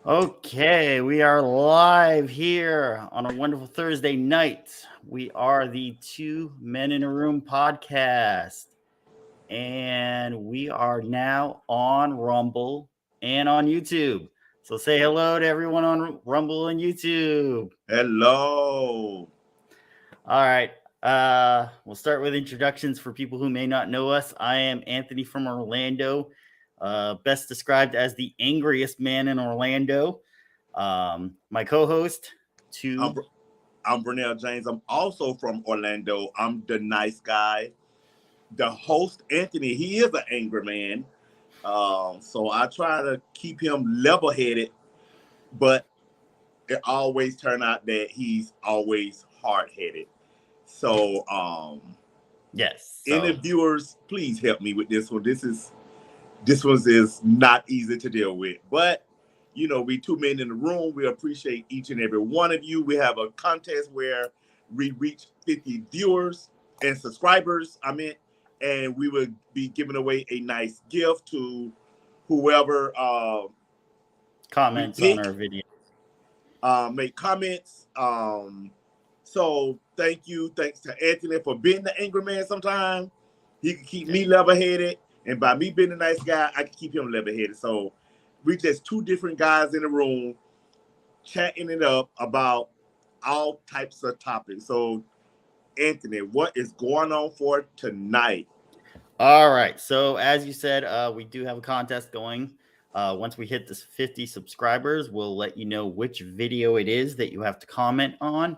Okay, we are live here on a wonderful Thursday night. We are the Two Men in a Room podcast, and we are now on Rumble and on YouTube. So say hello to everyone on Rumble and YouTube. Hello. All right. We'll start with introductions for people who may not know us. I am Anthony from Orlando, best described as the angriest man in Orlando. My co-host, I'm Tube. I'm Brunel James. I'm also from Orlando. I'm the nice guy. The host Anthony, he is an angry man. So I try to keep him level-headed, but it always turn out that he's always hard-headed. So Yes. any So viewers, please help me with this one. This one is not easy to deal with, but we two men in the room. We appreciate each and every one of you. We have a contest where we reach 50 viewers and subscribers. And we will be giving away a nice gift to whoever we comments on pick. our video. Make comments. So thank you. Thanks to Anthony for being the angry man sometimes. He can keep me level headed. And by me being a nice guy, I can keep him level headed. So we just two different guys in the room chatting it up about all types of topics. So Anthony, what is going on for tonight? All right. So as you said, we do have a contest going. Once we hit this 50 subscribers, we'll let you know which video it is that you have to comment on.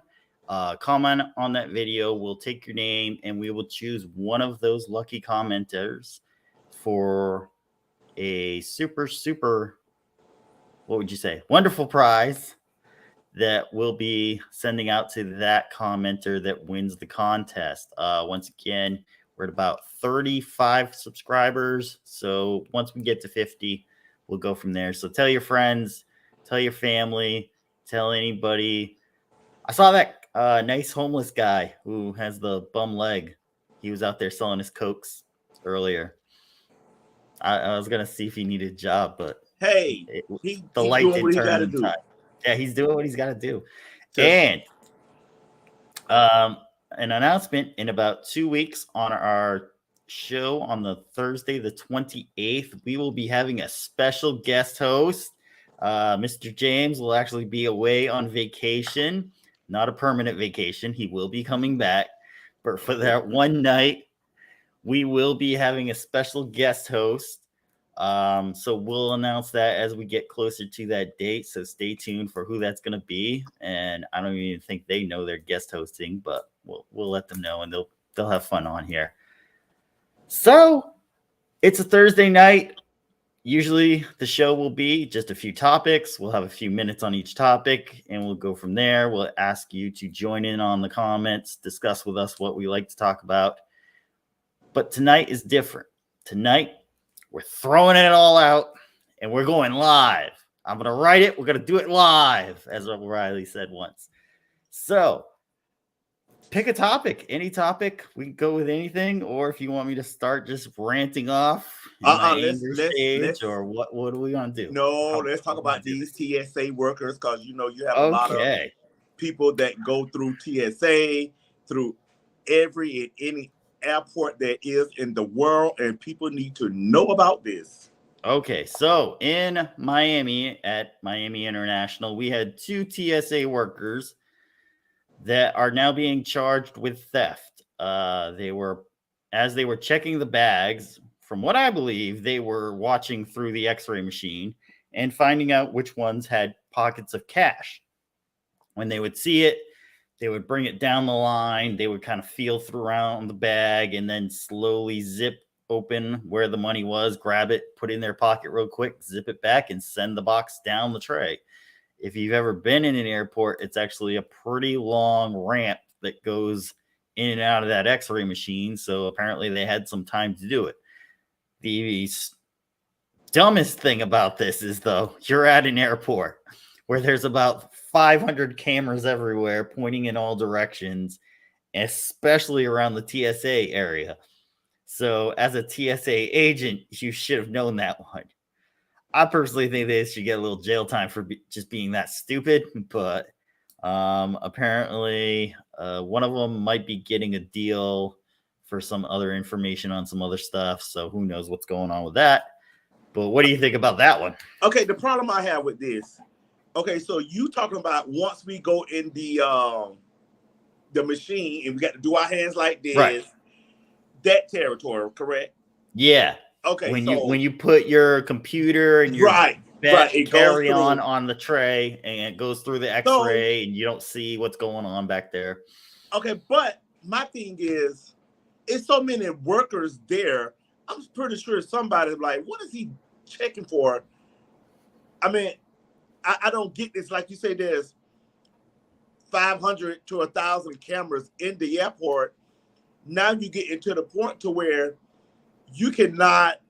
Comment on that video. We'll take your name and we will choose one of those lucky commenters for a super, what would you say? Wonderful prize that we'll be sending out to that commenter that wins the contest. Once again, we're at about 35 subscribers. So once we get to 50, we'll go from there. So tell your friends, tell your family, tell anybody. I saw that nice homeless guy who has the bum leg. He was out there selling his cokes earlier. I was going to see if he needed a job, but Hey, it, the he's light doing didn't what he turn got to in time. do. Yeah, he's doing what he's got to do. Just And um, an announcement in about 2 weeks on our show on the Thursday, the 28th, we will be having a special guest host. Mr. James will actually be away on vacation, not a permanent vacation. He will be coming back. But for that one night, we will be having a special guest host. So we'll announce that as we get closer to that date. So stay tuned for who that's going to be. And I don't even think they know they're guest hosting, but we'll let them know and they'll have fun on here. So it's a Thursday night. Usually the show will be just a few topics. We'll have a few minutes on each topic and we'll go from there. We'll ask you to join in on the comments, discuss with us what we like to talk about. But tonight is different. Tonight, we're throwing it all out and we're going live. I'm going to write it. We're going to do it live, as Riley said once. So, pick a topic, any topic. We can go with anything. Or if you want me to start just ranting off in my let's anger let's stage, let's or what are we going to do? no, How let's talk we want about to do these this? TSA workers because you have a lot of Okay. people that go through TSA through every and any airport that is in the world, and people need to know about this. Okay, so in Miami at Miami International, we had two TSA workers that are now being charged with theft. As they were checking the bags, from what I believe, they were watching through the x ray machine and finding out which ones had pockets of cash. When they would see it, they would bring it down the line. They would kind of feel through around the bag and then slowly zip open where the money was, grab it, put it in their pocket real quick, zip it back, and send the box down the tray. If you've ever been in an airport, it's actually a pretty long ramp that goes in and out of that x-ray machine. So apparently they had some time to do it. The dumbest thing about this is, though, you're at an airport where there's about 500 cameras everywhere pointing in all directions, especially around the TSA area. So as a TSA agent, you should have known that one. I personally think they should get a little jail time for just being that stupid. But apparently, one of them might be getting a deal for some other information on some other stuff. So who knows what's going on with that? But what do you think about that one? Okay, the problem I have with this. Okay, so you talking about once we go in the machine and we got to do our hands like this, right? That territory, correct? Yeah. Okay, when you put your computer and your right, it carry on the tray and it goes through the X-ray and you don't see what's going on back there. Okay, but my thing is, it's so many workers there. I'm pretty sure somebody's like, what is he checking for? I mean, I don't get this. Like you say, there's 500 to 1,000 cameras in the airport. Now you get into the point to where you cannot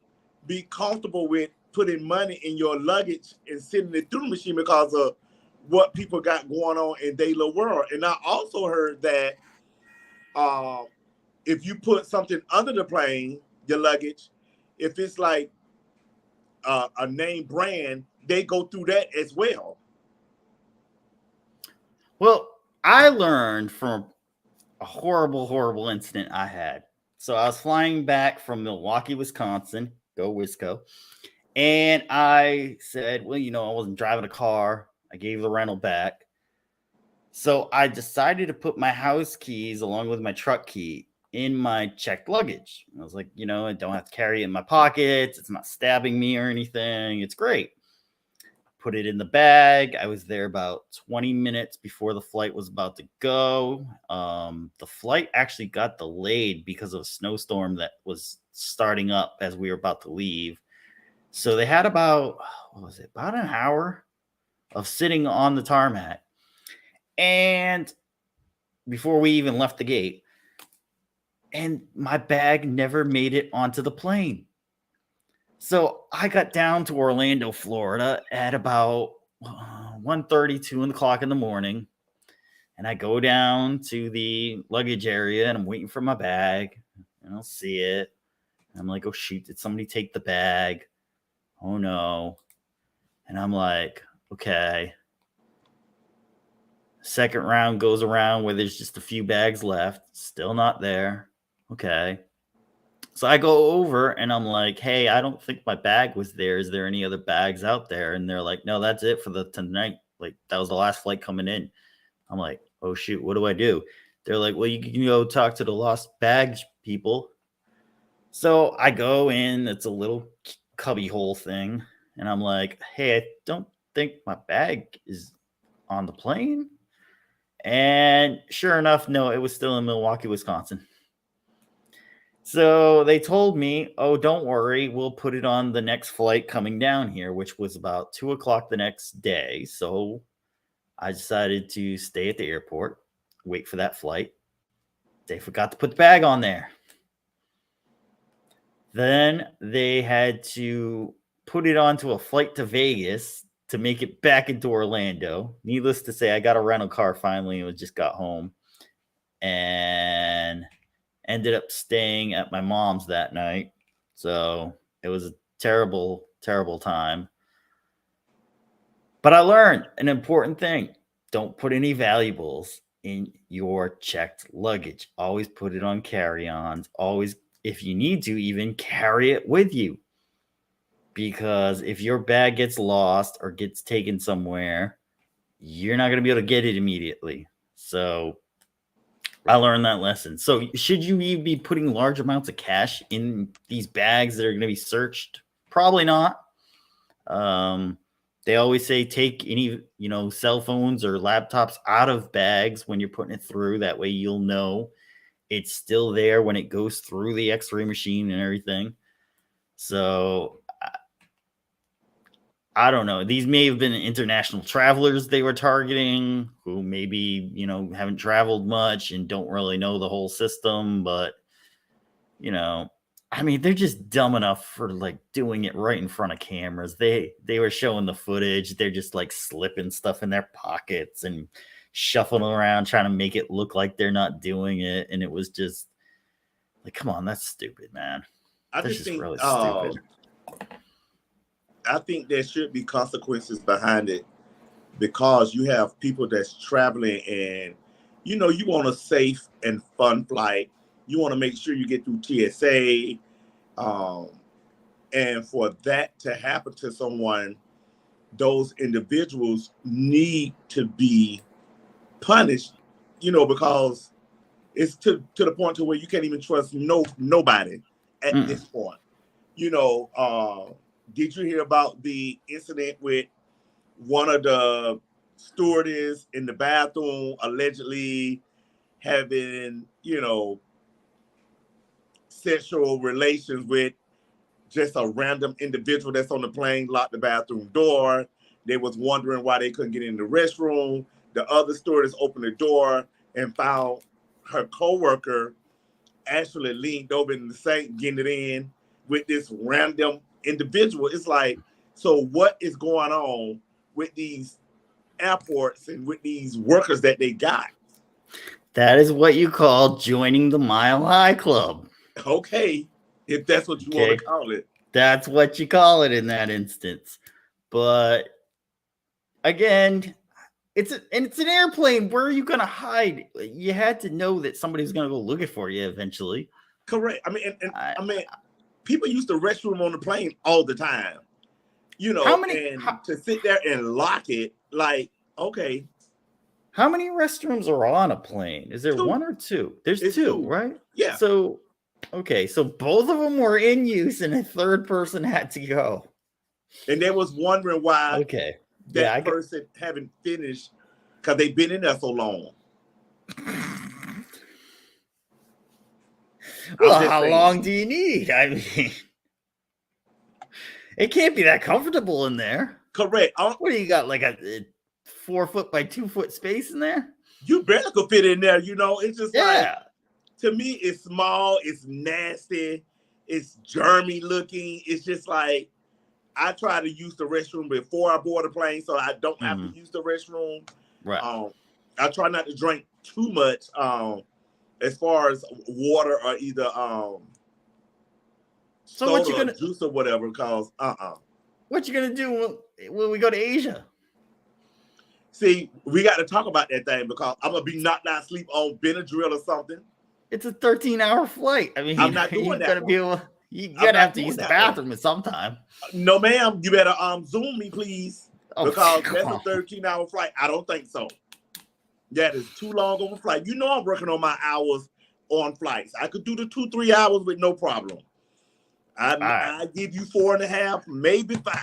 be comfortable with putting money in your luggage and sending it through the machine because of what people got going on in their little world. And I also heard that if you put something under the plane, your luggage, if it's like a name brand, they go through that as well. Well, I learned from a horrible incident I had. So I was flying back from Milwaukee, Wisconsin, go Wisco. And I said, well, I wasn't driving a car. I gave the rental back. So I decided to put my house keys along with my truck key in my checked luggage. I was like, I don't have to carry it in my pockets. It's not stabbing me or anything. It's great. Put it in the bag. I was there about 20 minutes before the flight was about to go. The flight actually got delayed because of a snowstorm that was starting up as we were about to leave. So they had about an hour of sitting on the tarmac. And before we even left the gate, and my bag never made it onto the plane. So I got down to Orlando, Florida at about 1:30, 2 o'clock in the morning. And I go down to the luggage area and I'm waiting for my bag. And I'll see it. And I'm like, oh, shoot, did somebody take the bag? Oh, no. And I'm like, okay. Second round goes around where there's just a few bags left. Still not there. Okay. So I go over and I'm like, hey, I don't think my bag was there. Is there any other bags out there? And they're like, no, that's it for the tonight. Like, that was the last flight coming in. I'm like, oh, shoot, what do I do? They're like, well, you can go talk to the lost bags people. So I go in. It's a little cubby hole thing. And I'm like, hey, I don't think my bag is on the plane. And sure enough, no, it was still in Milwaukee, Wisconsin. So they told me, oh, don't worry, we'll put it on the next flight coming down here, which was about 2 o'clock the next day. So I decided to stay at the airport, wait for that flight. They forgot to put the bag on there. Then they had to put it onto a flight to Vegas to make it back into Orlando. Needless to say, I got a rental car finally and just got home. And ended up staying at my mom's that night. So it was a terrible time. But I learned an important thing. Don't put any valuables in your checked luggage. Always put it on carry-ons. Always, if you need to, even carry it with you. Because if your bag gets lost or gets taken somewhere, you're not going to be able to get it immediately. So I learned that lesson. So should you be putting large amounts of cash in these bags that are going to be searched? Probably not. They always say take any, cell phones or laptops out of bags when you're putting it through. That way you'll know it's still there when it goes through the X-ray machine and everything. So I don't know. These may have been international travelers they were targeting who maybe, haven't traveled much and don't really know the whole system. But, they're just dumb enough for doing it right in front of cameras. They were showing the footage. They're just slipping stuff in their pockets and shuffling around trying to make it look like they're not doing it. And it was just come on, that's stupid, man. That's just really stupid. I think there should be consequences behind it because you have people that's traveling and you want a safe and fun flight. You want to make sure you get through TSA. And for that to happen to someone, those individuals need to be punished, because it's to the point to where you can't even trust nobody at this point. Did you hear about the incident with one of the stewardess in the bathroom allegedly having, sexual relations with just a random individual that's on the plane, locked the bathroom door. They was wondering why they couldn't get in the restroom. The other stewardess opened the door and found her coworker actually leaned over in the sink, getting it in with this random individual. It's like, so what is going on with these airports and with these workers that they got? That is what you call joining the Mile High Club. Okay, if that's what you want to call it. That's what you call it in that instance. But again, it's an airplane. Where are you going to hide? You had to know that somebody's going to go looking for you eventually. Correct. I mean, people use the restroom on the plane all the time. To sit there and lock it, like, okay. How many restrooms are on a plane? Is there 1 or 2? There's two, right? Yeah. So, okay. So both of them were in use and a third person had to go. And they was wondering why that person haven't finished because they've been in there so long. Well, how long do you need? I mean, it can't be that comfortable in there. Correct. What do you got, like a 4 foot by 2 foot space in there? You barely could fit in there, It's just like, to me, it's small, it's nasty, it's germy looking. It's just like, I try to use the restroom before I board a plane so I don't have to use the restroom. Right. I try not to drink too much as far as water or either so what you gonna juice or whatever, because what you gonna do when we go to Asia? See, we got to talk about that thing because I'm gonna be knocked out sleep on Benadryl or something. It's a 13-hour flight. I mean, I'm not doing that. You gotta have to use the bathroom at some time. No, ma'am. You better Zoom me, please, because that's a 13-hour flight. I don't think so. That is too long of a flight. I'm working on my hours on flights. I could do the 2-3 hours with no problem. I give you 4.5, maybe 5.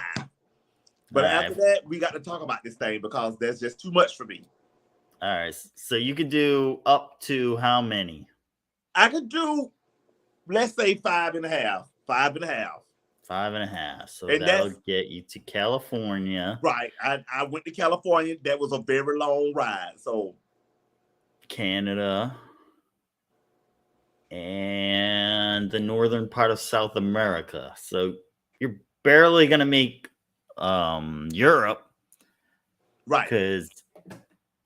But after that, we got to talk about this thing because that's just too much for me. All right. So you could do up to how many? I could do, let's say 5.5. 5.5. 5.5. So that'll get you to California. Right. I went to California. That was a very long ride. So Canada and the northern part of South America. So you're barely gonna make Europe, right? Because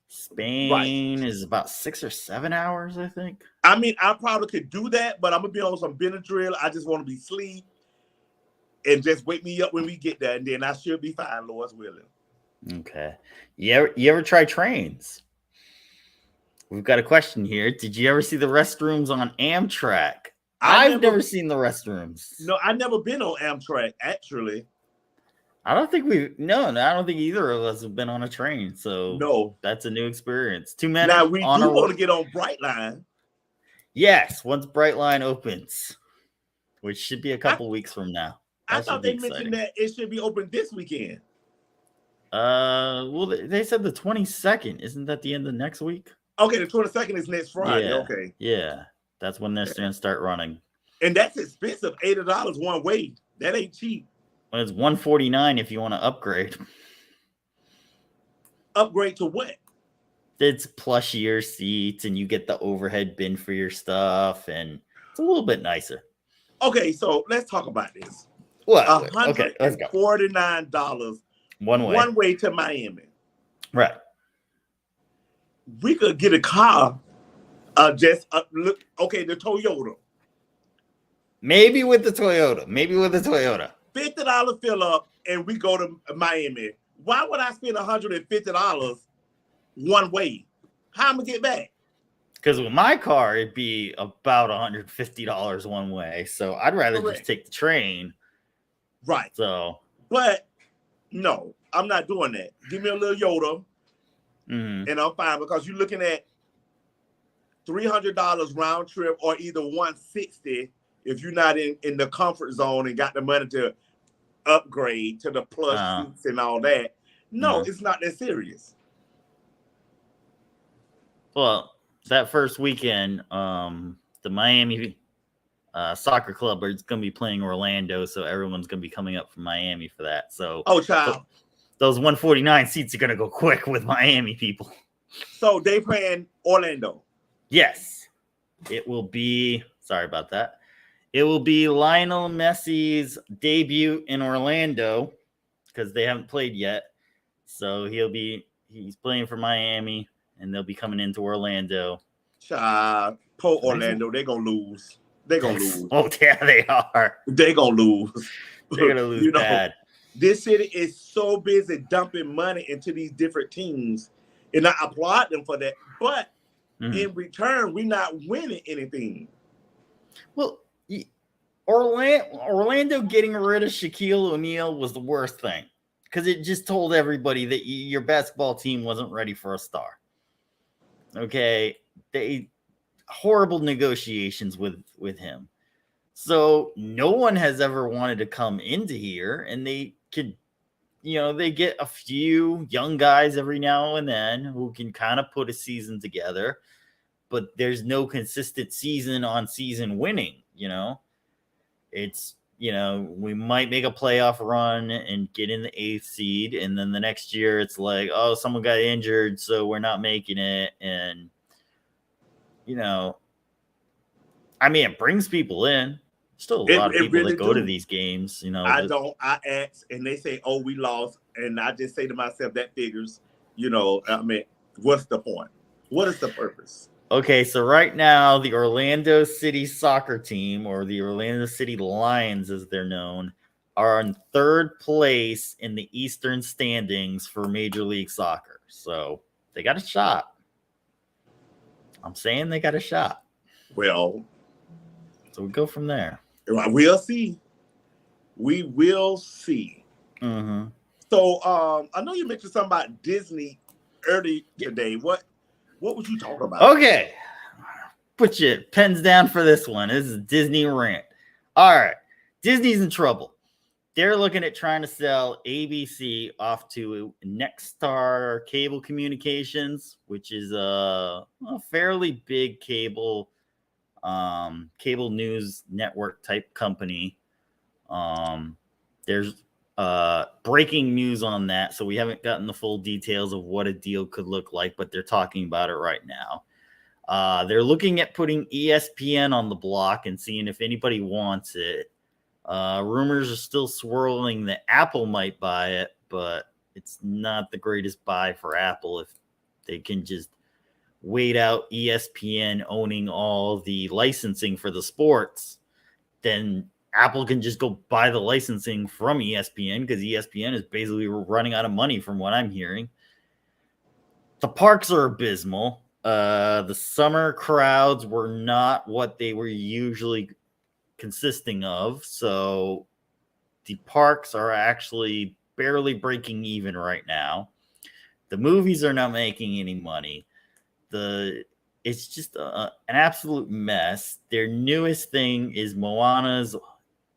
Spain is about 6 or 7 hours, I think. I mean, I probably could do that, but I'm gonna be on some Benadryl. I just want to be asleep and just wake me up when we get there, and then I should be fine, Lord's willing. Okay. You ever try trains? We've got a question here. Did you ever see the restrooms on Amtrak? I've never seen the restrooms. No, I've never been on Amtrak, actually. I don't think I don't think either of us have been on a train. So no, that's a new experience. Too many. Now we do want to get on Brightline. Yes, once Brightline opens, which should be a couple weeks from now. I thought they mentioned that it should be open this weekend. Well, they said the 22nd. Isn't that the end of next week? Okay, the 22nd is next Friday. Yeah, okay. Yeah, that's when they're going to start running. And that's expensive, $80 one way. That ain't cheap. Well, it's $149 if you want to upgrade. Upgrade to what? It's plushier seats, and you get the overhead bin for your stuff, and it's a little bit nicer. Okay, so let's talk about this. What? Okay, let's go. $49 one way to Miami. Right. We could get a car. The Toyota. Maybe with the Toyota. $50 fill up, and we go to Miami. Why would I spend $150 one way? How am I gonna get back? Because with my car, it'd be about $150 one way. So I'd rather just take the train. Right. So, but no, I'm not doing that. Give me a little Yoda, and I'm fine, because you're looking at $300 round trip, or either $160 if you're not in the comfort zone and got the money to upgrade to the plus seats and all that. No, it's not that serious. Well, that first weekend, the Miami soccer club is going to be playing Orlando, so everyone's going to be coming up from Miami for that. So, child, those 149 seats are going to go quick with Miami people. So they playing Orlando. Yes, it will be. Sorry about that. It will be Lionel Messi's debut in Orlando because they haven't played yet. So he's playing for Miami, and they'll be coming into Orlando. Poor Orlando, they're gonna lose. They're gonna lose. Oh yeah, they are. They're gonna lose. They're gonna lose bad. This city is so busy dumping money into these different teams, and I applaud them for that. But in return, we're not winning anything. Well, Orlando getting rid of Shaquille O'Neal was the worst thing, because it just told everybody that your basketball team wasn't ready for a star. Okay, horrible negotiations with him. So no one has ever wanted to come into here, and they could, they get a few young guys every now and then who can kind of put a season together, but there's no consistent season on season winning. It's, we might make a playoff run and get in the 8th seed. And then the next year it's like, oh, someone got injured, so we're not making it. And, it brings people in. Still a lot of people that go to these games, I ask, and they say, oh, we lost. And I just say to myself, that figures, what's the point? What is the purpose? Okay, so right now, the Orlando City soccer team, or the Orlando City Lions as they're known, are in 3rd place in the Eastern standings for Major League Soccer. So they got a shot. I'm saying they got a shot. Well, so we go from there. We'll see. We will see. Mm-hmm. So I know you mentioned something about Disney early today. What was you talking about? Okay. Put your pens down for this one. This is Disney rant. All right. Disney's in trouble. They're looking at trying to sell ABC off to Nexstar Cable Communications, which is a fairly big cable news network type company. There's breaking news on that, so we haven't gotten the full details of what a deal could look like, but they're talking about it right now. They're looking at putting ESPN on the block and seeing if anybody wants it. Rumors are still swirling that Apple might buy it, but it's not the greatest buy for Apple if they can just wait out ESPN owning all the licensing for the sports. Then Apple can just go buy the licensing from ESPN, because ESPN is basically running out of money from what I'm hearing. The parks are abysmal. The summer crowds were not what they were usually consisting of. So the parks are actually barely breaking even right now. The movies are not making any money. It's just an absolute mess. Their newest thing is Moana's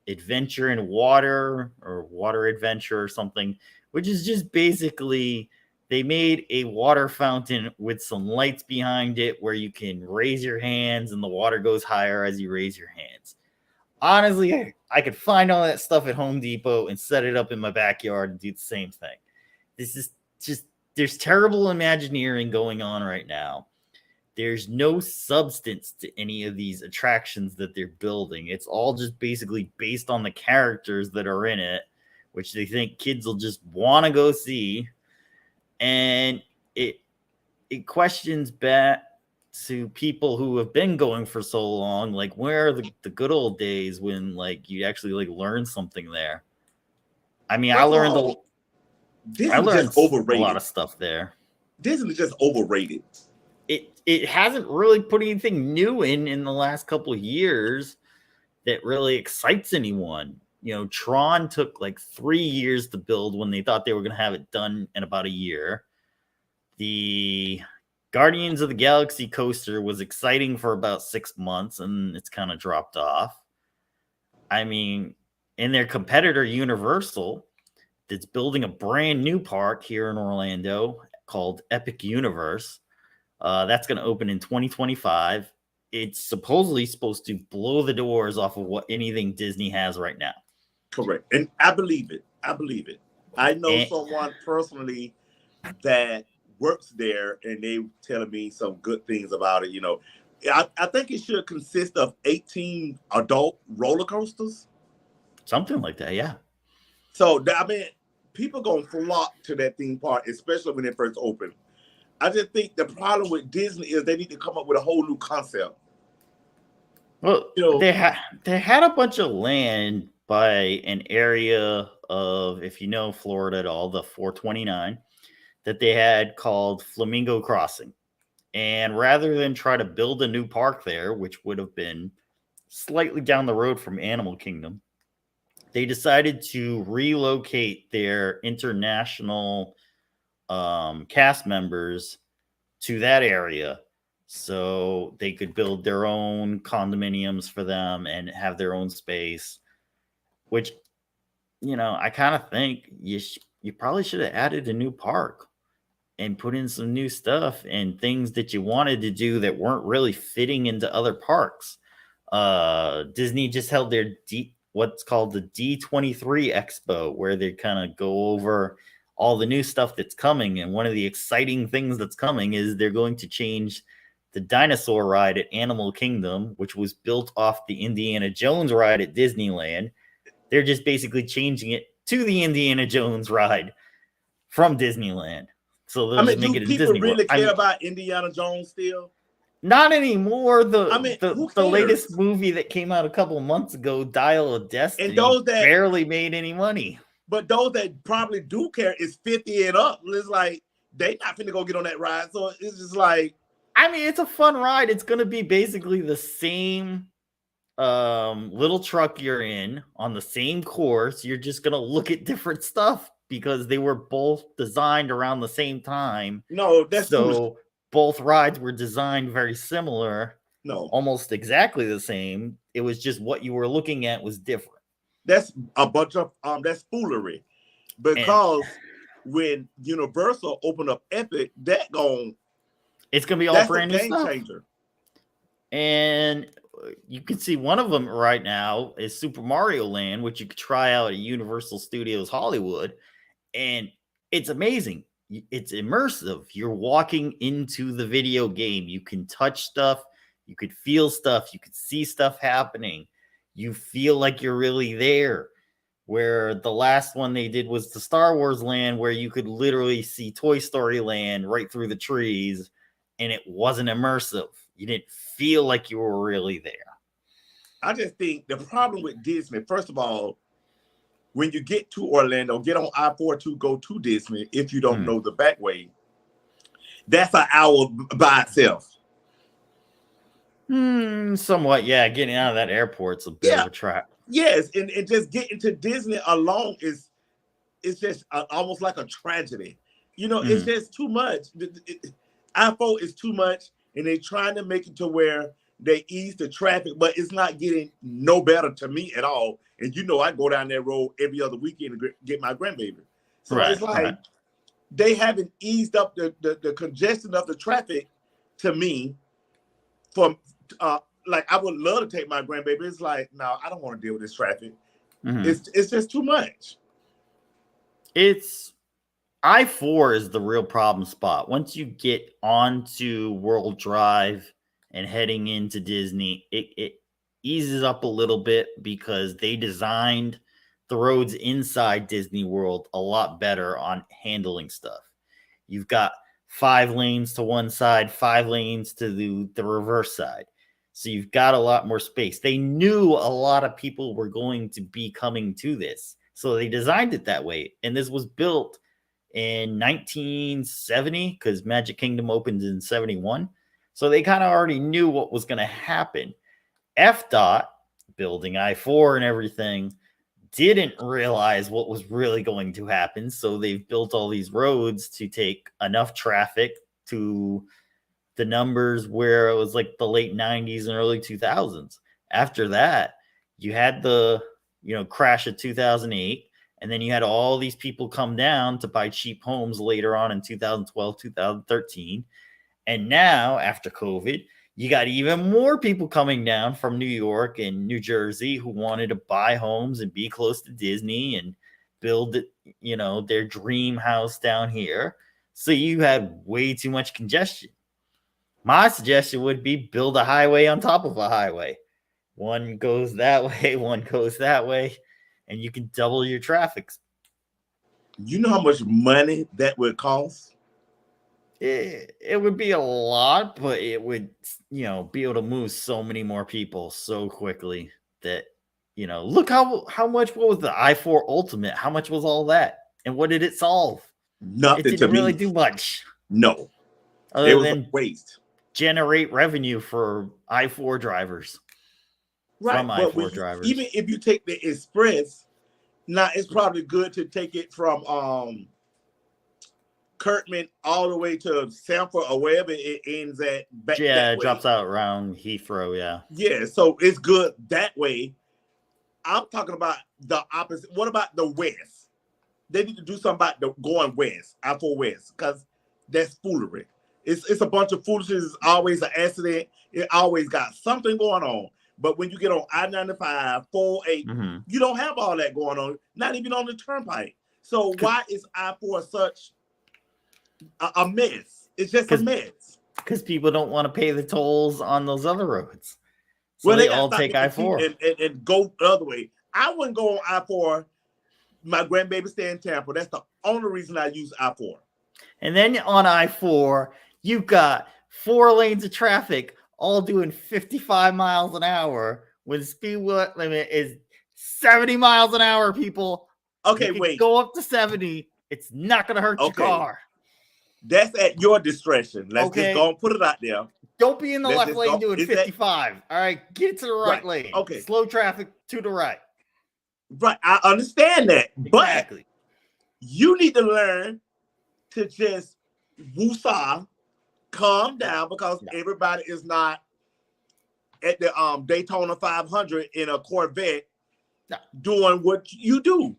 Adventure in Water, or Water Adventure or something, which is just basically they made a water fountain with some lights behind it where you can raise your hands and the water goes higher as you raise your hands. Honestly, I could find all that stuff at Home Depot and set it up in my backyard and do the same thing. This is just, there's terrible Imagineering going on right now. There's no substance to any of these attractions that they're building. It's all just basically based on the characters that are in it, which they think kids will just want to go see. And it questions back to people who have been going for so long, like, where are the good old days when, like, you actually, like, learn something there? I mean, First of all, I Disney learned just a lot overrated. of stuff there. Disney just overrated. It hasn't really put anything new in the last couple of years that really excites anyone. You know, Tron took like 3 years to build when they thought they were going to have it done in about a year. The Guardians of the Galaxy coaster was exciting for about 6 months and it's kind of dropped off. I mean, in their competitor Universal, that's building a brand new park here in Orlando called Epic Universe. That's going to open in 2025. It's supposedly supposed to blow the doors off of what anything Disney has right now. Correct. And I believe it. I know someone personally that works there and they telling me some good things about it. You know, I think it should consist of 18 adult roller coasters. Something like that, yeah. So, I mean, people going to flock to that theme park, especially when it first opened. I just think the problem with Disney is they need to come up with a whole new concept. Well, you know, they had a bunch of land by an area of, if you know Florida at all, the 429, that they had called Flamingo Crossing. And rather than try to build a new park there, which would have been slightly down the road from Animal Kingdom, they decided to relocate their international cast members to that area so they could build their own condominiums for them and have their own space, which, you know, I kind of think you probably should have added a new park and put in some new stuff and things that you wanted to do that weren't really fitting into other parks. Disney just held their what's called the D23 Expo, where they kind of go over all the new stuff that's coming. And one of the exciting things that's coming is they're going to change the dinosaur ride at Animal Kingdom, which was built off the Indiana Jones ride at Disneyland. They're just basically changing it to the Indiana Jones ride from Disneyland. So they'll just make it in Disney World. Really care about Indiana Jones still? Not anymore. The latest movie that came out a couple months ago, Dial of Destiny, and those that barely made any money. But those that probably do care is 50 and up. It's like they not finna go get on that ride. So it's just like, I mean, it's a fun ride. It's gonna be basically the same little truck you're in on the same course. You're just gonna look at different stuff because they were both designed around the same time. No, that's so foolish. Both rides were designed very similar. No, almost exactly the same. It was just what you were looking at was different. That's a bunch of that's foolery, because when Universal opened up Epic, it's gonna be all brand new stuff. Changer. And you can see one of them right now is Super Mario Land, which you could try out at Universal Studios Hollywood, and it's amazing. It's immersive. You're walking into the video game. You can touch stuff. You could feel stuff. You could see stuff happening. You feel like you're really there. Where the last one they did was the Star Wars Land, where you could literally see Toy Story Land right through the trees, and it wasn't immersive. You didn't feel like you were really there. I just think the problem with Disney, first of all, when you get to Orlando, get on I-42, go to Disney. If you don't know the back way, that's an hour by itself. Somewhat, yeah. Getting out of that airport's a bit of a trap. Yes, and just getting to Disney alone is just almost like a tragedy. You know, it's just too much. I-4 is too much, and they're trying to make it to where they ease the traffic, but it's not getting no better to me at all. And you know, I go down that road every other weekend to get my grandbaby. So it's like they haven't eased up the congestion of the traffic to me. From like, I would love to take my grandbaby. It's like, no, I don't want to deal with this traffic. It's just too much. It's I-4 is the real problem spot. Once you get onto World Drive and heading into Disney, it eases up a little bit because they designed the roads inside Disney World a lot better on handling stuff. You've got 5 lanes to one side, 5 lanes to the reverse side. So you've got a lot more space. They knew a lot of people were going to be coming to this. So they designed it that way. And this was built in 1970 because Magic Kingdom opened in 71. So they kind of already knew what was going to happen. FDOT, building I-4 and everything, didn't realize what was really going to happen. So they've built all these roads to take enough traffic to the numbers where it was like the late 90s and early 2000s. After that, you had the crash of 2008, and then you had all these people come down to buy cheap homes later on in 2012, 2013. And now, after COVID, you got even more people coming down from New York and New Jersey who wanted to buy homes and be close to Disney and build, their dream house down here. So you had way too much congestion. My suggestion would be build a highway on top of a highway. One goes that way, one goes that way, and you can double your traffic. You know how much money that would cost? It would be a lot, but it would, be able to move so many more people so quickly that, look how much, what was the I-4 Ultimate? How much was all that? And what did it solve? Nothing. It didn't really do much. No. Other than waste. Generate revenue for I-4 drivers. Right. From I-4 drivers. Even if you take the express, now it's probably good to take it from Kirtland all the way to Sanford or wherever it ends at. It drops out around Heathrow, yeah. Yeah, so it's good that way. I'm talking about the opposite. What about the west? They need to do something about the going west, I-4 West, because that's foolery. It's a bunch of foolishness. It's always an accident. It always got something going on. But when you get on I-95, 408, you don't have all that going on, not even on the turnpike. So why is I-4 such a mess? It's just a mess. Because people don't want to pay the tolls on those other roads. So they all take I-4. And go the other way. I wouldn't go on I-4. My grandbaby stay in Tampa. That's the only reason I use I-4. And then on I-4, you've got 4 lanes of traffic all doing 55 miles an hour when the speed limit is 70 miles an hour, people. Okay, wait. Go up to 70. It's not going to hurt your car. That's at your discretion. Let's just go and put it out there. Don't be in the left lane doing 55. All right, get it to the right lane. Okay. Slow traffic to the right. Right, I understand that. Exactly. But you need to learn to just woosah, calm down, because everybody is not at the Daytona 500 in a Corvette doing what you do.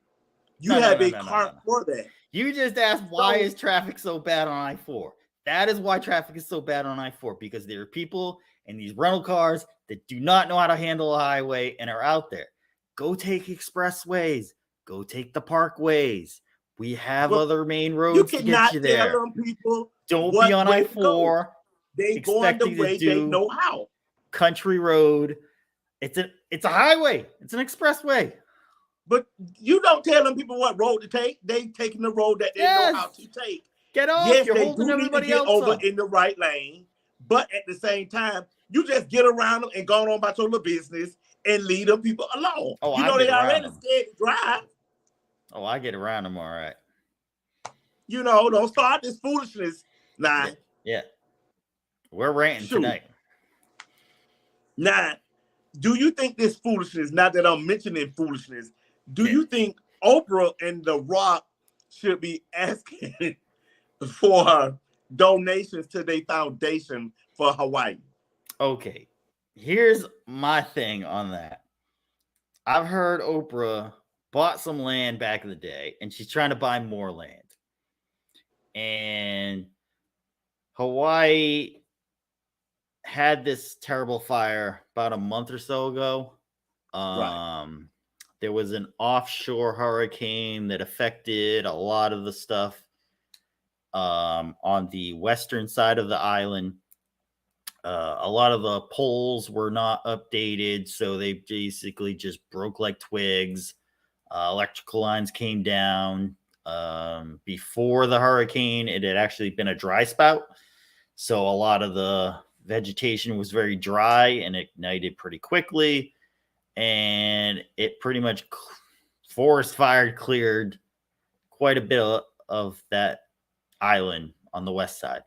You have a car for that. You just asked why is traffic so bad on I-4. That is why traffic is so bad on I-4, because there are people in these rental cars that do not know how to handle a highway and are out there. Go take expressways. Go take the parkways. We have other main roads to get you there. Tell them people don't be on I-4. They going the way they know how. Country road. It's a highway. It's an expressway. But you don't tell them people what road to take. They taking the road that they know how to take. Get off. Yes, you're they holding do everybody need to get else over up. in the right lane. But at the same time, you just get around them and go on about your little business and leave them people alone. Oh, you know they already scared to drive. Oh, I get around them all right. You know, don't start this foolishness. Nah. Yeah. We're ranting tonight. Now, do you think this foolishness, now that I'm mentioning foolishness, do you think Oprah and The Rock should be asking for donations to their foundation for Hawaii? Okay. Here's my thing on that. I've heard Oprah bought some land back in the day, and she's trying to buy more land. And Hawaii had this terrible fire about a month or so ago. There was an offshore hurricane that affected a lot of the stuff on the western side of the island. A lot of the poles were not updated, so they basically just broke like twigs. Electrical lines came down. Before the hurricane, it had actually been a dry spout, so a lot of the vegetation was very dry and ignited pretty quickly, and it pretty much forest fire cleared quite a bit of that island on the west side.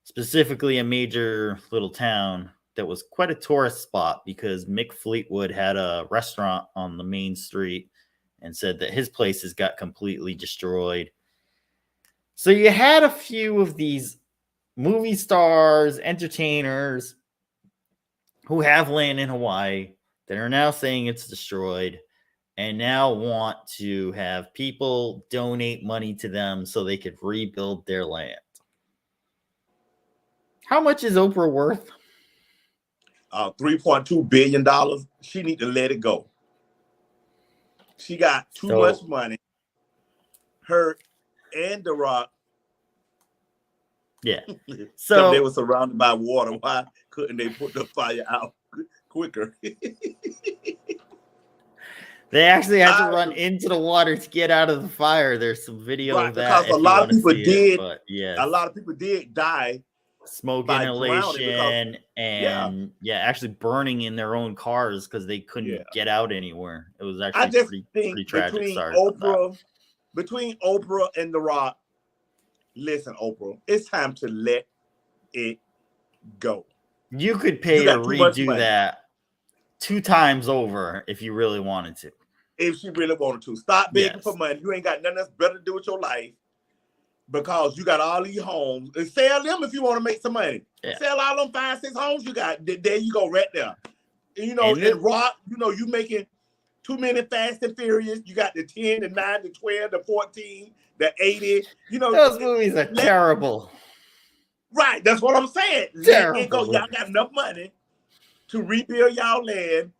Specifically, a major little town that was quite a tourist spot because Mick Fleetwood had a restaurant on the main street and said that his places got completely destroyed. So you had a few of these movie stars, entertainers who have land in Hawaii that are now saying it's destroyed and now want to have people donate money to them so they could rebuild their land. How much is Oprah worth? $3.2 billion. She need to let it go. She got too much money. Her and The Rock. Yeah. So they were surrounded by water. Why couldn't they put the fire out quicker? They actually had to run into the water to get out of the fire. There's some video of that. Because a lot of people did. Yeah, a lot of people did die. Smoke inhalation and actually burning in their own cars because they couldn't get out anywhere. It was actually pretty tragic. Between Oprah and The Rock, listen, Oprah, it's time to let it go. You could pay to redo that 2 times over if you really wanted to. If she really wanted to. Stop begging for money. You ain't got nothing else better to do with your life because you got all these homes. And sell them if you want to make some money. Yeah. Sell all them 5-6 homes you got. There you go right there. And Rock, you making too many Fast and Furious. You got the 10, the 9, the 12, the 14, the 80. Those movies are terrible. Right. That's what I'm saying. Let it go. Y'all got enough money to rebuild y'all land.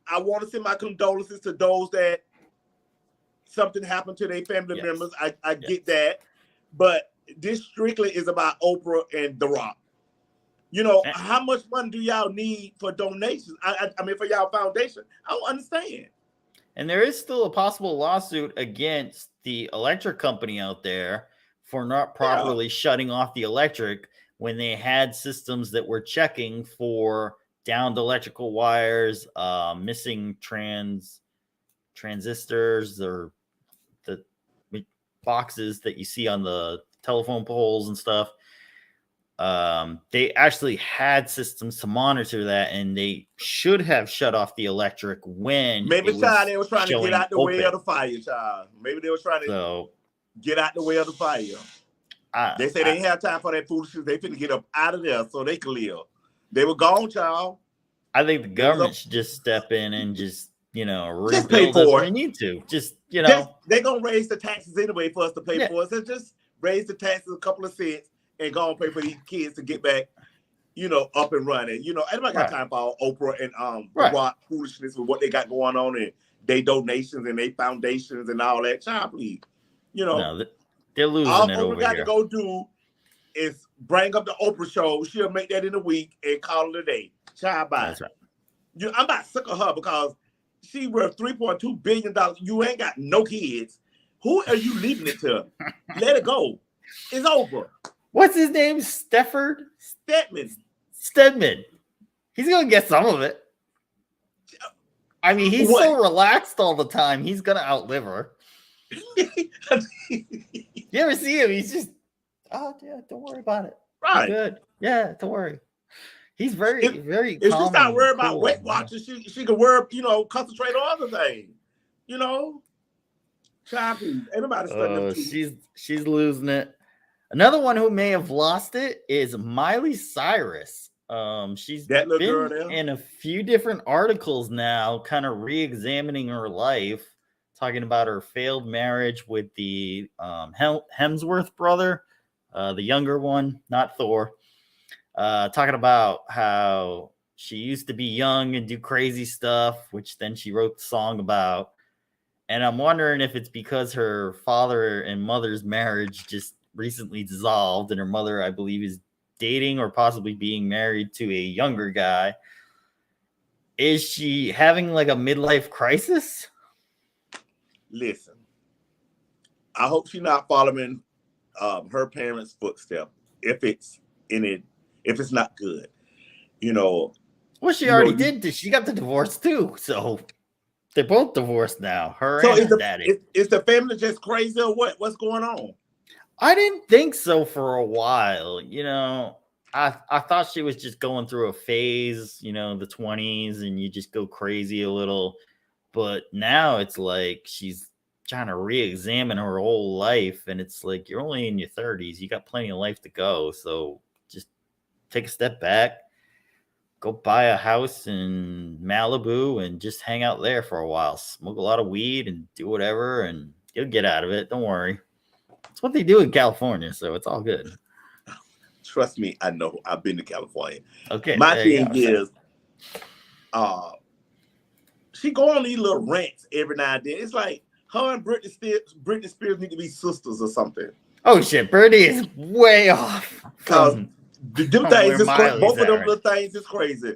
I want to send my condolences to those that something happened to their family members. I get that. But this strictly is about Oprah and The Rock. How much money do y'all need for donations? I mean, for y'all foundation? I don't understand. And there is still a possible lawsuit against the electric company out there for not properly shutting off the electric when they had systems that were checking for downed electrical wires, missing transistors or the boxes that you see on the telephone poles and stuff. They actually had systems to monitor that, and they should have shut off the electric when they was trying to get out the way of the fire, child. Maybe they was trying to get out the way of the fire. They say they ain't have time for that foolishness. They finna get up out of there so they can live. They were gone, child. I think the government should just step in and just rebuild as they need to. They're gonna raise the taxes anyway for us to pay for it. So just raise the taxes a couple of cents and go and pay for these kids to get back, up and running. Everybody got time for Oprah and The Rock foolishness with what they got going on and they donations and they foundations and all that. Child, please. No, they're losing all it Oprah over got here. to go do is bring up the Oprah show. She'll make that in a week and call it a day. Child, bye. That's right. I'm not sick of her because she worth $3.2 billion. You ain't got no kids. Who are you leaving it to? Let it go. It's over. What's his name? Stedman. He's gonna get some of it. I mean, he's so relaxed all the time. He's gonna outlive her. You ever see him? He's just, don't worry about it. Right. Good. Yeah, don't worry. He's very, very. If she's not worried about Weight Watchers, she could worry, concentrate on other things. Choppy. Everybody's she's losing it. Another one who may have lost it is Miley Cyrus. She's been in a few different articles now, kind of re-examining her life, talking about her failed marriage with the Hemsworth brother, the younger one, not Thor. Talking about how she used to be young and do crazy stuff, which then she wrote the song about. And I'm wondering if it's because her father and mother's marriage just recently dissolved, and her mother, I believe, is dating or possibly being married to a younger guy. Is she having like a midlife crisis? Listen, I hope she's not following her parents' footsteps. If it's not good, Well, she already did. She got the divorce too, so They're both divorced now. Her So and is her daddy. the family just crazy or what? What's going on? I didn't think so for a while. I thought she was just going through a phase, the 20s, and you just go crazy a little. But now it's like she's trying to re-examine her whole life, and it's like you're only in your 30s. You got plenty of life to go. So just take a step back, go buy a house in Malibu and just hang out there for a while. Smoke a lot of weed and do whatever, and you'll get out of it. Don't worry. It's what they do in California, so it's all good. Trust me, I know. I've been to California. Okay. My thing is, she go on these little rants every now and then. It's like her and Britney Spears need to be sisters or something. Oh shit, Britney is way off. Because them things is crazy. Both of them right. little things is crazy.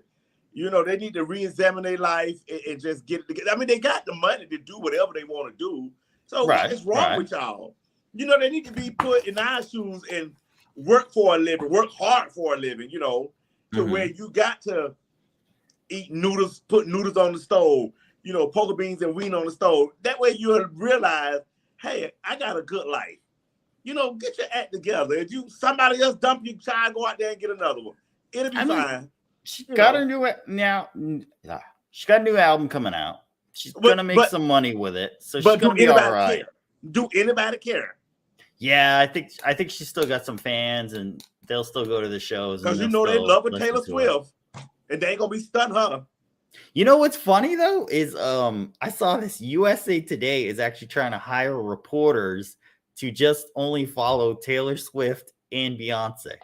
They need to re-examine their life and just get it together. I mean, they got the money to do whatever they want to do. So what is wrong with y'all? They need to be put in our shoes and work for a living, work hard for a living, to where you got to eat noodles, put noodles on the stove, poker beans and wiener on the stove. That way you'll realize, hey, I got a good life. Get your act together. If somebody else dump you, try to go out there and get another one. It'll be fine. She got a new She got a new album coming out. She's gonna make some money with it, so she's gonna be all right. Do anybody care? Yeah, I think she's still got some fans, and they'll still go to the shows. Because they love with Taylor Swift, and they ain't gonna be stunning her. You know what's funny though is I saw this USA Today is actually trying to hire reporters to just only follow Taylor Swift and Beyonce.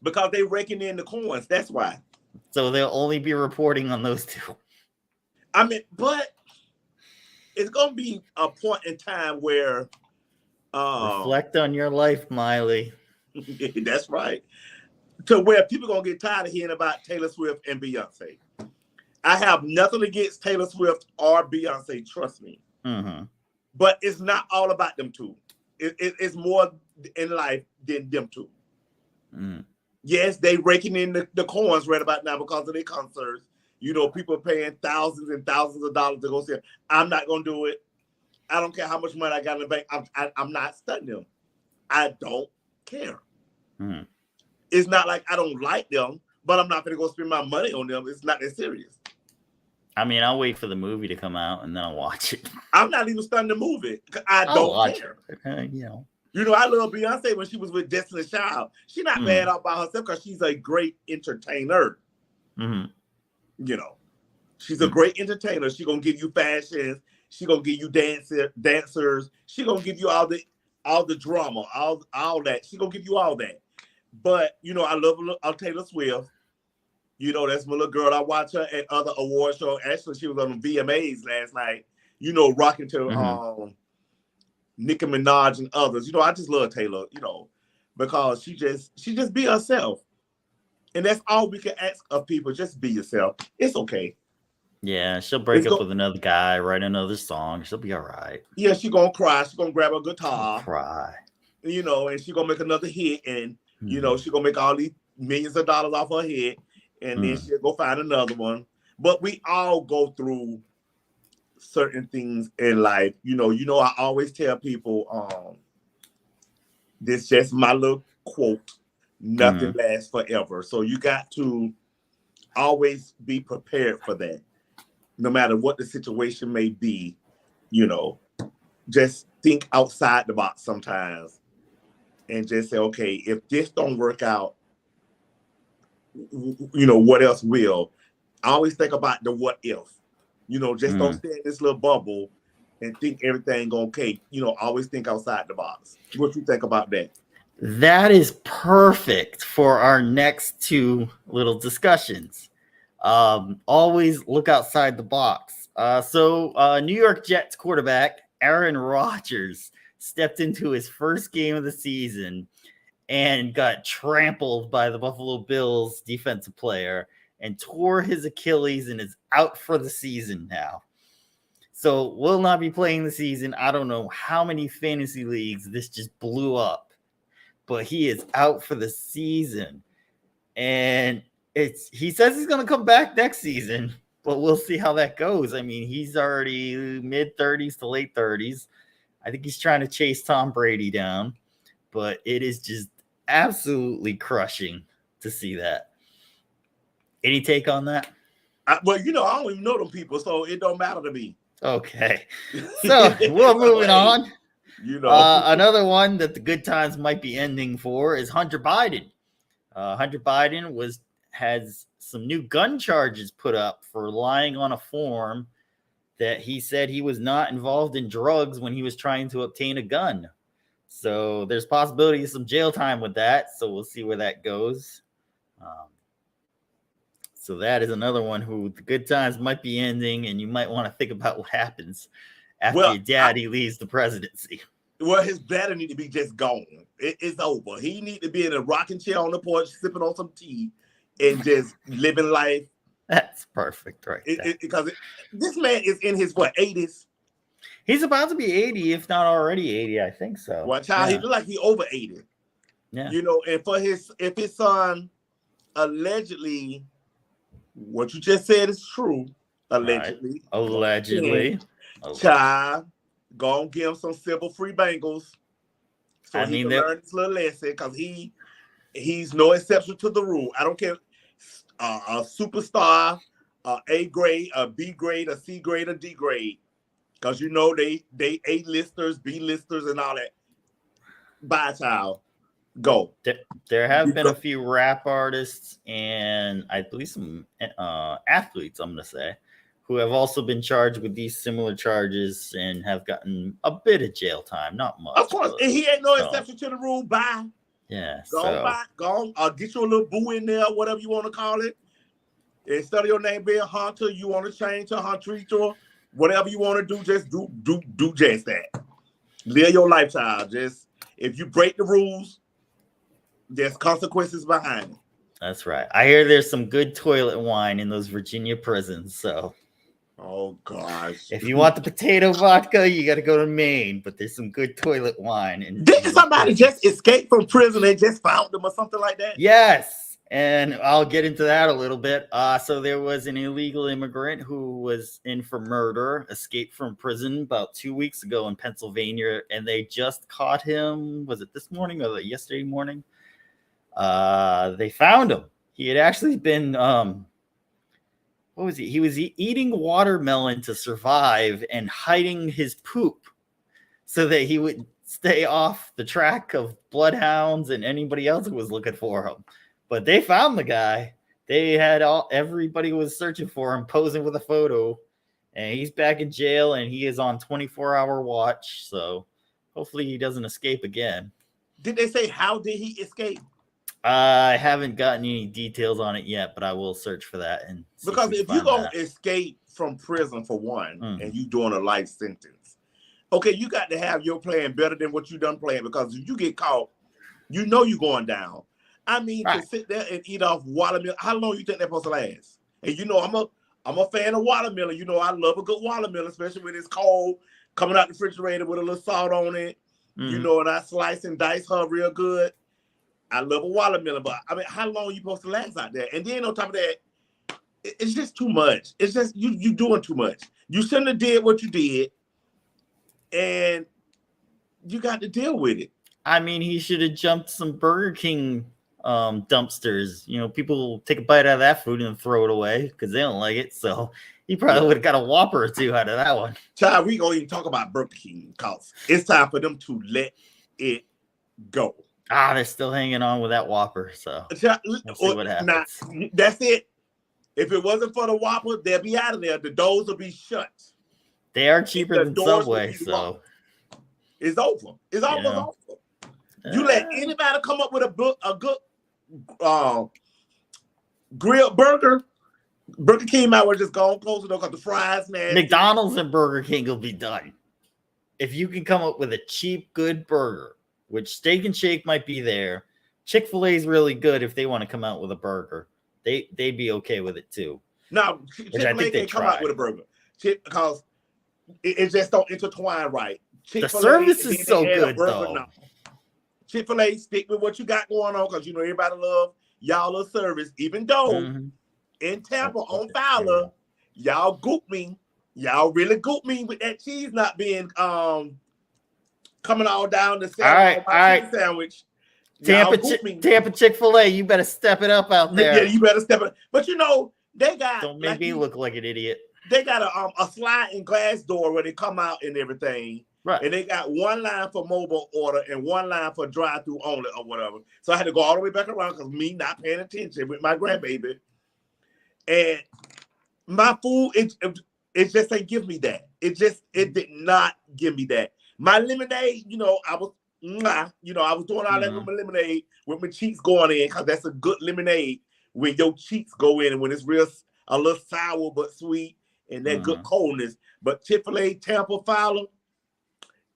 Because they raking in the coins, that's why. So they'll only be reporting on those two. I mean, but it's gonna be a point in time where reflect on your life, Miley. That's right. To where people gonna get tired of hearing about Taylor Swift and Beyonce. I have nothing against Taylor Swift or Beyonce, trust me. Mm-hmm. But it's not all about them two. It's more in life than them two. Mm. Yes, they raking in the coins right about now because of their concerts. People paying thousands and thousands of dollars to go see it. I'm not gonna do it. I don't care how much money I got in the bank. I'm not studying them. I don't care. Mm. It's not like I don't like them, but I'm not gonna go spend my money on them. It's not that serious. I mean, I'll wait for the movie to come out and then I'll watch it. I'm not even studying the movie. I don't care. I love Beyonce when she was with Destiny's Child. She's not bad all by herself because she's a great entertainer. Mm-hmm. She's a great entertainer. She's gonna give you fashions. She's gonna give you dancers. She's gonna give you all the drama, all that. She's gonna give you all that. But I love Taylor Swift. That's my little girl. I watch her at other award shows. Actually, she was on the VMAs last night. Rocking to Nicki Minaj and others. I just love Taylor. Because she just be herself, and that's all we can ask of people. Just be yourself. It's okay. Yeah, she'll break up with another guy, write another song. She'll be all right. Yeah, she's gonna cry. She's gonna grab a guitar. Cry. And she's gonna make another hit, and she's gonna make all these millions of dollars off her head, and then she'll go find another one. But we all go through certain things in life. I always tell people, this is just my little quote, nothing lasts forever. So you got to always be prepared for that. No matter what the situation may be, just think outside the box sometimes and just say, okay, if this don't work out, what else will? I always think about the what if. Just don't stay in this little bubble and think everything okay. Always think outside the box. What you think about that? That is perfect for our next two little discussions. Always look outside the box. So New York Jets quarterback Aaron Rodgers stepped into his first game of the season and got trampled by the Buffalo Bills defensive player and tore his Achilles and is out for the season now. So will not be playing the season. I don't know how many fantasy leagues this just blew up, but he is out for the season. And he says he's going to come back next season, but we'll see how that goes. I mean, he's already mid-30s to late 30s. I think he's trying to chase Tom Brady down, but it is just absolutely crushing to see that. Any take on that? Well, you know, I don't even know them people, so it don't matter to me. Okay. So we're moving on. You know, another one that the good times might be ending for is Hunter Biden. Hunter Biden has some new gun charges put up for lying on a form that he said he was not involved in drugs when he was trying to obtain a gun. So there's possibility of some jail time with that. So we'll see where that goes. So that is another one who the good times might be ending, and you might want to think about what happens after your daddy leaves the presidency. Well, his daddy need to be just gone. It's over. He need to be in a rocking chair on the porch, sipping on some tea, and just living life. That's perfect, right? Because this man is in his 80s. He's about to be 80, if not already 80. I think so. Well, child, he look like he over 80. Yeah. You know, and if his son allegedly, what you just said is true. Allegedly. Right. Allegedly. Child, go and give him some silver-free bangles. So he can learn this little lesson, because he's no exception to the rule. I don't care. A superstar, A grade, a B grade, a C grade, a D grade. Because you know they A-listers, B-listers, and all that. Bye, child. Go. There have been a few rap artists and I believe some athletes, I'm going to say, who have also been charged with these similar charges and have gotten a bit of jail time. Not much. Of course. And he ain't no exception to the rule. Bye. Yeah. Go on. Get you a little boo in there, whatever you want to call it. Instead of your name being Hunter, you want to change to Huntrito. Whatever you want to do, just do just that. Live your lifestyle. Just if you break the rules, there's consequences behind it. That's right. I hear there's some good toilet wine in those Virginia prisons. So, oh gosh, if you want the potato vodka, you got to go to Maine. But there's some good toilet wine. And didn't somebody just escape from prison and just found them or something like that? Yes, and I'll get into that a little bit. So there was an illegal immigrant who was in for murder, escaped from prison about 2 weeks ago in Pennsylvania, and they just caught him. Was it this morning or yesterday morning? They found him. He had actually been what was he? He was eating watermelon to survive and hiding his poop so that he would stay off the track of bloodhounds and anybody else who was looking for him. But they found the guy. They had everybody was searching for him, posing with a photo, and he's back in jail and he is on 24-hour watch. So hopefully he doesn't escape again. Did they say how did he escape? I haven't gotten any details on it yet, but I will search for that. And because if you're going to escape from prison for one, and you doing a life sentence, okay, you got to have your plan better than what you done playing, because if you get caught, you know you're going down. I mean, to sit there and eat off watermelon, how long you think that's supposed to last? And you know, I'm a fan of watermelon. You know, I love a good watermelon, especially when it's cold, coming out the refrigerator with a little salt on it. You know, and I slice and dice her real good. I love a watermelon, but I mean, how long are you supposed to last out there? And then on top of that, it's just too much. It's just you doing too much. You shouldn't have did what you did, and you got to deal with it. I mean, he should have jumped some Burger King dumpsters. You know, people take a bite out of that food and throw it away because they don't like it. So he probably would have got a Whopper or two out of that one. Child, we gonna even talk about Burger King because it's time for them to let it go. They're still hanging on with that Whopper, so we'll see what happens. Nah, that's it. If it wasn't for the Whopper, they'll be out of there. The doors will be shut. They are cheaper than Subway, so it's over. It's almost over. You let anybody come up with a good grilled burger. Burger King might well just go on closer though, because the fries, man. McDonald's and Burger King will be done. If you can come up with a cheap, good burger, which Steak and Shake might be there. Chick-fil-A is really good if they want to come out with a burger. They'd be okay with it too. No, Chick-fil-A can't come out with a burger because it just don't intertwine right. The service is so good though. No. Chick-fil-A, stick with what you got going on, because you know everybody love y'all service, even though in Tampa on Fowler, y'all goop me. Y'all really goop me with that cheese not being coming all down the center of my chicken sandwich. Tampa Chick-fil-A, you better step it up out there. Yeah, you better step it. But you know, they got don't make me look like an idiot. They got a sliding glass door where they come out and everything. Right. And they got one line for mobile order and one line for drive-through only or whatever. So I had to go all the way back around because me not paying attention with my grandbaby. And my food, it just ain't give me that. It did not give me that. My lemonade, you know, I was doing all that with my lemonade with my cheeks going in because that's a good lemonade when your cheeks go in and when it's a little sour but sweet and that good coldness. But Chick-fil-A, Tampa, Fowler,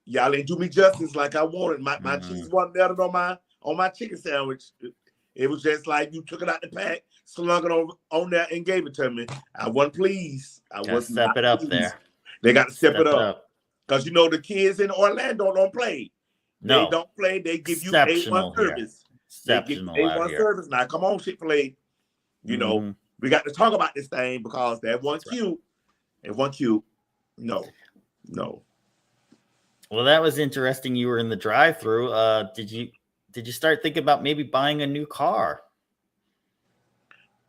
y'all ain't do me justice like I wanted. My cheese wasn't melted on my chicken sandwich. It was just like you took it out the pack, slung it on there, and gave it to me. I wasn't pleased. I was step it up there. They got to step it up because you know the kids in Orlando don't play. No, they don't play. They give you A1 service. Exceptional. They give you A1 service. Now come on, Chick-fil-A. You know we got to talk about this thing because that one cute. That one cute. No. Well, that was interesting. You were in the drive-thru. Did you start thinking about maybe buying a new car?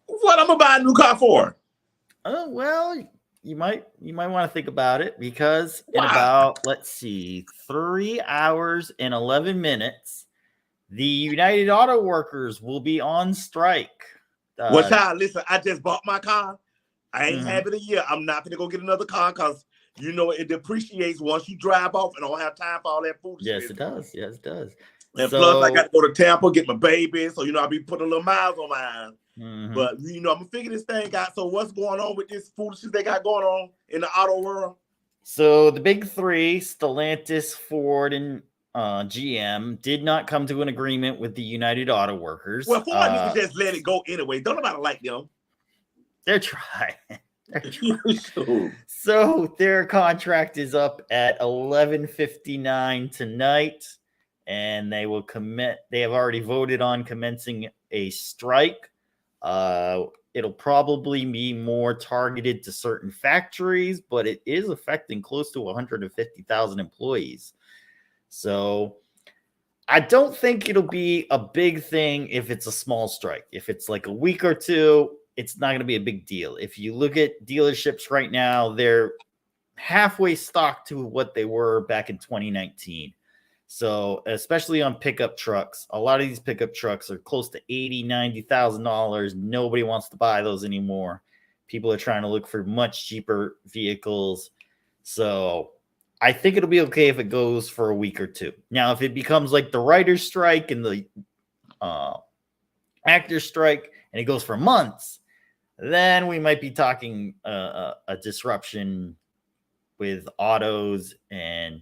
What I'm gonna buy a new car for? Oh well, you might want to think about it because in about 3 hours and 11 minutes, the United Auto Workers will be on strike. Well, child, listen, I just bought my car. I ain't have it a year. I'm not gonna go get another car because you know it depreciates once you drive off and don't have time for all that food. Yes, it does. And plus, I got to go to Tampa, get my baby. So, you know, I'll be putting a little miles on mine. But, you know, I'm going to figure this thing out. So what's going on with this foolishness they got going on in the auto world? So the big three, Stellantis, Ford, and GM, did not come to an agreement with the United Auto Workers. Well, Ford needs to just let it go anyway. Don't nobody like them. They're trying. So their contract is up at 11:59 tonight, and they will commit. They have already voted on commencing a strike. It'll probably be more targeted to certain factories, but it is affecting close to 150,000 employees. So I don't think it'll be a big thing if it's a small strike. If it's like a week or two, it's not going to be a big deal. If you look at dealerships right now, they're halfway stocked to what they were back in 2019. So especially on pickup trucks, a lot of these pickup trucks are close to $80,000, $90,000. Nobody wants to buy those anymore. People are trying to look for much cheaper vehicles. So I think it'll be okay if it goes for a week or two. Now, if it becomes like the writer's strike and the actor's strike and it goes for months, then we might be talking a disruption with autos, and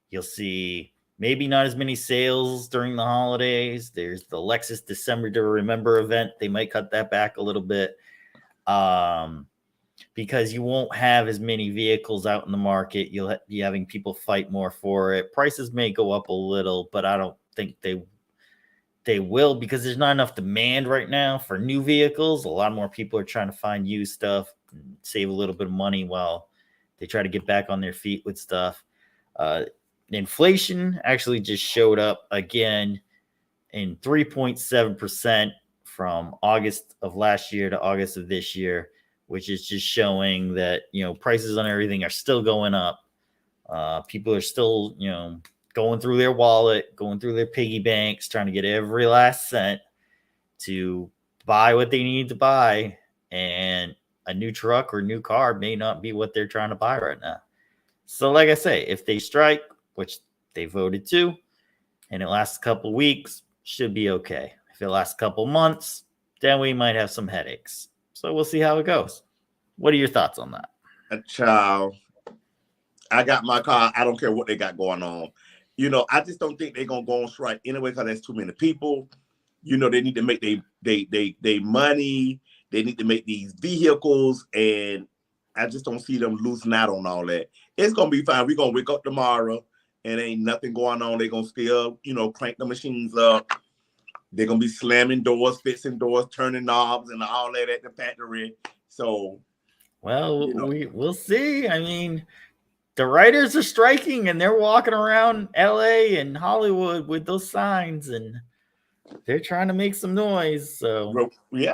you'll see maybe not as many sales during the holidays. There's the Lexus December to Remember event. They might cut that back a little bit because you won't have as many vehicles out in the market. You'll be having people fight more for it. Prices may go up a little, but I don't think they will because there's not enough demand right now for new vehicles. A lot more people are trying to find used stuff and save a little bit of money while they try to get back on their feet with stuff. Inflation actually just showed up again in 3.7% from August of last year to August of this year, which is just showing that, you know, prices on everything are still going up. People are still, you know, going through their wallet, going through their piggy banks, trying to get every last cent to buy what they need to buy. And a new truck or new car may not be what they're trying to buy right now. So like I say, if they strike, which they voted to, and it lasts a couple weeks, should be okay. If it lasts a couple months, then we might have some headaches. So we'll see how it goes. What are your thoughts on that? Child, I got my car. I don't care what they got going on. You know, I just don't think they're going to go on strike anyway because there's too many people. You know, they need to make they money. They need to make these vehicles, and I just don't see them losing out on all that. It's going to be fine. We're going to wake up tomorrow, and ain't nothing going on. They're going to still, you know, crank the machines up. They're going to be slamming doors, fixing doors, turning knobs, and all that at the factory. So Well, You know, we'll see. I mean, the writers are striking and they're walking around LA and Hollywood with those signs and they're trying to make some noise. So, yeah.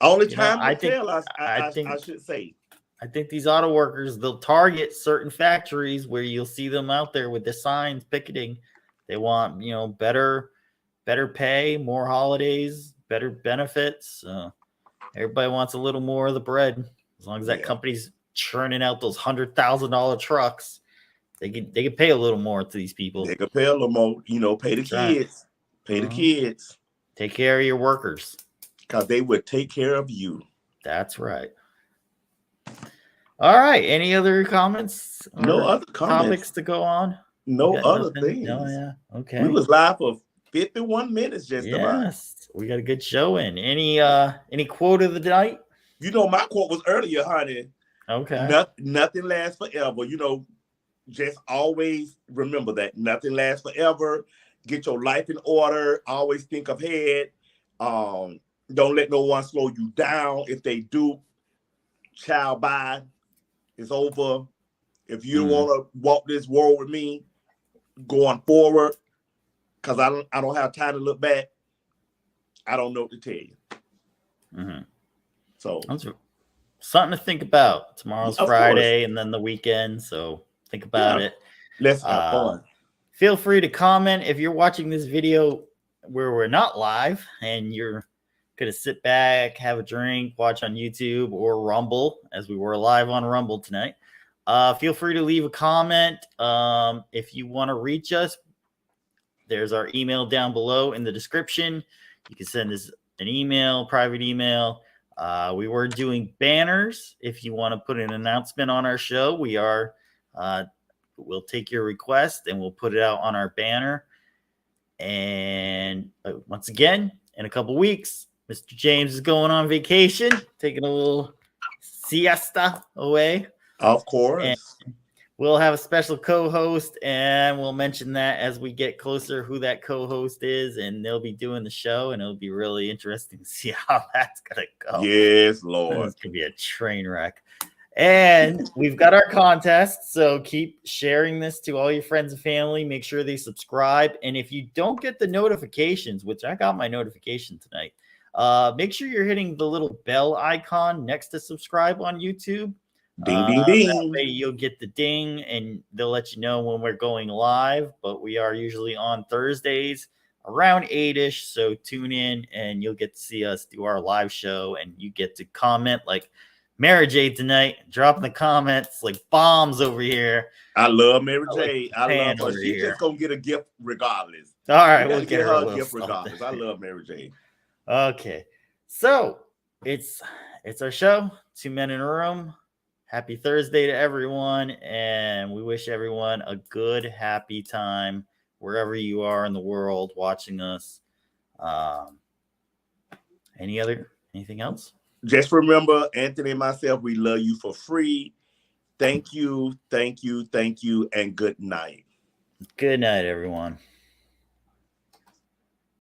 Only you know, time will tell. I I think should say. I think these auto workers, they'll target certain factories where you'll see them out there with the signs picketing. They want, you know, better pay, more holidays, better benefits. Everybody wants a little more of the bread. As long as that Yeah. company's churning out those $100,000 trucks, they can pay a little more to these people. They could pay a little more. You know, pay the That's right. kids. Pay the kids. Take care of your workers. Because they would take care of you. That's right. All right. Any other comments? No or other comments. Topics to go on? No You got other nothing? things. Oh, yeah. Okay. We was live for 51 minutes just about. Yes. We got a good show in. Any quote of the night? You know, my quote was earlier, honey. Okay. Nothing lasts forever. You know, just always remember that nothing lasts forever. Get your life in order. Always think ahead. Don't let no one slow you down. If they do, child, bye. It's over. If you want to walk this world with me, going forward, because I don't have time to look back. I don't know what to tell you. Mm-hmm. So something to think about. Tomorrow's Of Friday and then the weekend, so think about it. Let's have fun. Feel free to comment if you're watching this video where we're not live and you're gonna sit back, have a drink, watch on YouTube or Rumble, as we were live on Rumble tonight. Feel free to leave a comment. If you want to reach us, there's our email down below in the description. You can send us an email, private email. We were doing banners. If you want to put an announcement on our show, we'll take your request and we'll put it out on our banner. And once again, in a couple weeks, Mr. James is going on vacation, taking a little siesta away. Of course. And we'll have a special co-host, and we'll mention that as we get closer who that co-host is, and they'll be doing the show, and it'll be really interesting to see how that's going to go. Yes, Lord. It's going to be a train wreck. And we've got our contest, so keep sharing this to all your friends and family. Make sure they subscribe. And if you don't get the notifications, which I got my notification tonight, make sure you're hitting the little bell icon next to subscribe on YouTube. Ding, ding, ding. That way you'll get the ding and they'll let you know when we're going live. But we are usually on Thursdays around 8-ish. So tune in and you'll get to see us do our live show. And you get to comment like Mary J tonight, dropping the comments like bombs over here. I love Mary J. I love her. She's here. just going to get a gift regardless. All right, we'll get her a gift something. regardless. I love Mary J. Okay. So it's our show, Two Men in a Room. Happy Thursday to everyone, and we wish everyone a good, happy time wherever you are in the world watching us. Anything else? Just remember, Anthony and myself, we love you for free. Thank you, and good night. Good night, everyone.